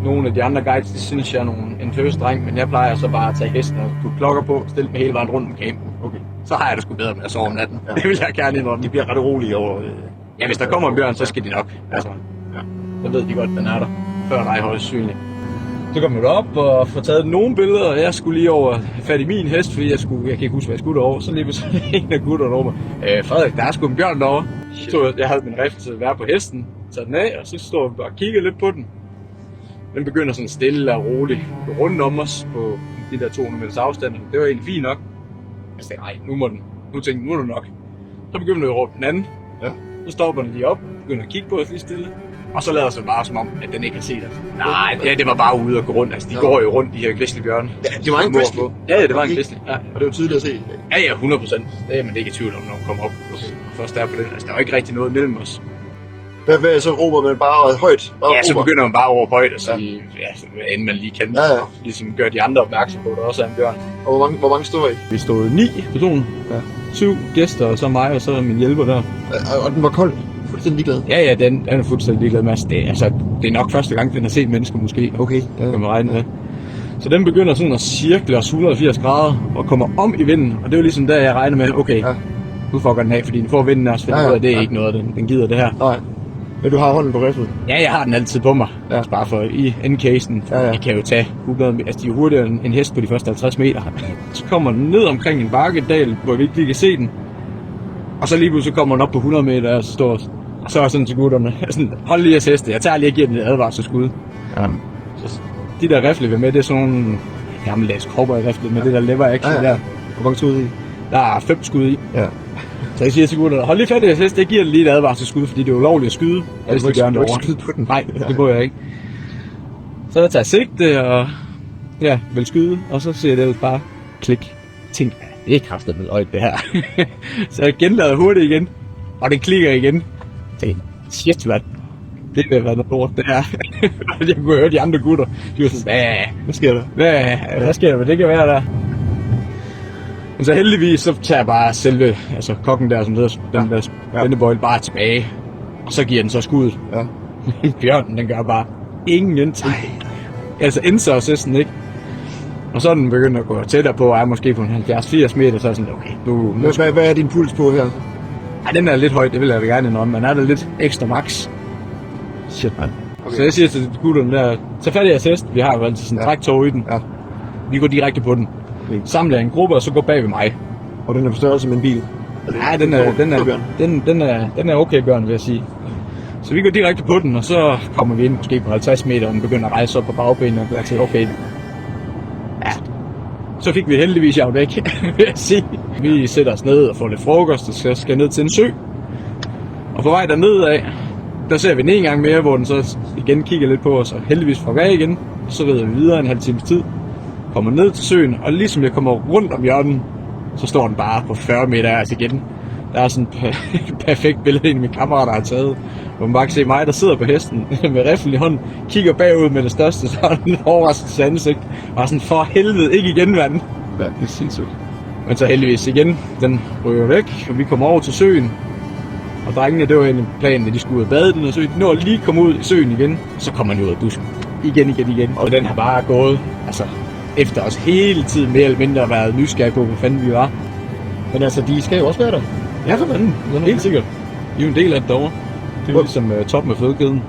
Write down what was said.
nogle af de andre guides, de synes jeg er en tøsdreng, men jeg plejer så bare at tage hesten og putte klokker på, stille mig hele vejen rundt om campen. Okay. Så har jeg det sgu bedre med at sove om natten. Ja. Det vil jeg gerne indrømme. De bliver ret rolige over... Ja, hvis der kommer en bjørn, så skal de nok. Altså, så ved de godt, den er der, før der er højst synlig. Så kom jeg derop og får taget nogle billeder, og jeg skulle lige over fat i min hest, fordi jeg kan ikke huske, hvad jeg skulle derovre. Så lige pludselig en af gutterne over mig. Frederik, der er sgu en bjørn derovre. Så jeg havde min rift til at være på hesten, taget den af, og så står jeg bare og kigger lidt på den. Den begynder sådan stille og roligt rundt om os på de der 200 meters afstand. Det var egentlig fint nok. Jeg sagde, nej, nu tænkte nu er det nok. Så begynder jeg at råbe den anden. Ja. Så stopper den lige op, begynder at kigge på os lige stille. Og så lader det sig bare som om, at den ikke har set os. Nej, det var bare ude og gå rundt. Altså, de går jo rundt, de her grizzlybjørne. Ja, det var en grizzly. Ja, det var en grizzly. Ja. Og det var tydeligt at se. Ja, 100%. Det er man ikke i tvivl om, når man kommer op. Først der på den. Altså, der var ikke rigtig noget mellem os. Hvad så råber man bare højt? Ja, så begynder man bare at råbe højt og sige, hvad end man lige kan. Ja. Ligesom gør de andre opmærksom på, at der også er en bjørn. Og hvor mange stod I? Vi stod 9 personer. Ja. 7 gæster, og så mig, og så min hjælper der. Og den var kold? Fuldstændig ligeglad? Ja, den er fuldstændig ligeglad med. Det er nok første gang, den har set mennesker måske. Okay. Ja. Kan man regne med. Så den begynder sådan at cirkle os 180 grader og kommer om i vinden. Og det er jo ligesom der, jeg regner med, okay, nu fucker den af, fordi den får vinden også, for det er ikke noget, den gider det her. Nej. Men du har hånden på riflet? Ja, jeg har den altid på mig. Ja. Bare for i endcasen. Ja. Jeg kan jo tage 100 meter. Altså, de er hurtigere end en hest på de første 50 meter. Så kommer den ned omkring en bakkedal, hvor vi ikke lige kan se den. Og så lige pludselig kommer den op på 100 meter og så står og så er sådan til gutterne. Sådan, hold lige jeres heste. Jeg tager lige og giver den et advarselsskud. Ja. Så de der rifle vi med, det er sådan nogle gammeldags cowboy-rifle med det der lever action der. Hvor mange skud i? Der er 5 skud i. Ja. Så jeg siger til gutterne, hold lige fat i jeres heste, jeg giver lige et advarselsskud, fordi det er ulovligt at skyde. Ja, du må ikke skyde på den. Nej, det må jeg ikke. Så jeg tager sigte og vil skyde, og så siger det bare klik. Tænk, det er kraftigt med løjt det her. Så jeg genlader hurtigt igen, og det klikker igen. Så shit, hvad? Det vil være noget lort, det her. Jeg kunne høre de andre gutter. De var sådan, hvad sker der? Hvad sker der? Hvad det kan være der? Men så heldigvis, så tager jeg bare selve, kokken der, som hedder den der spændebøjle, bare tilbage. Og så giver den så skuddet. Ja. Bjørnen, den gør bare ingenting. Altså indser ikke. Og så den begynder at gå tættere på, og er måske på 70-80 meter, så er sådan, okay, Hvad er din puls på her? Ja, den er lidt høj, det vil jeg gerne indrømme, men er der lidt ekstra max. Shit, man. Okay. Så jeg siger til gutterne der, tag fat i jeres hest, vi har jo altid sådan en træktog i den. Ja. Vi går direkte på den. Samler en gruppe, og så går bag ved mig. Og den er på størrelse med en bil? Ja, den er okay bjørn, vil jeg sige. Så vi går direkte på den, og så kommer vi ind måske på 50 meter, og den begynder at rejse op på bagbenene, og gør til, okay. Ja. Så fik vi heldigvis jaget væk, vil jeg sige. Vi sætter os ned og får lidt frokost, og skal ned til en sø. Og på vej derned af, der ser vi den en gang mere, hvor den så igen kigger lidt på os, og heldigvis får væk igen. Så ved vi videre en halv times tid. Kommer ned til søen, og ligesom jeg kommer rundt om hjørnen, så står den bare på 40 meter altså igen. Der er sådan et perfekt billede, en af mine kammerater har taget, hvor man bare kan se mig, der sidder på hesten med riflen i hånden, kigger bagud med det største, sådan overraskelse ansigt, og sådan, for helvede, ikke igen, mand. Ja, det er sindssygt. Men så heldigvis igen, den ryger væk, og vi kommer over til søen, og drengene, det var egentlig planen, at de skulle ud og bade den, og så når lige komme ud i søen igen, så kommer de ud af busken. Igen. Og den har bare gået, efter os hele tiden mere eller mindre været nysgerrig på, hvor fanden vi var. Men de skal jo også være der. Ja, for fanden. Helt sikkert. De er jo en del af det derovre. Det er jo ligesom toppen af fødekæden.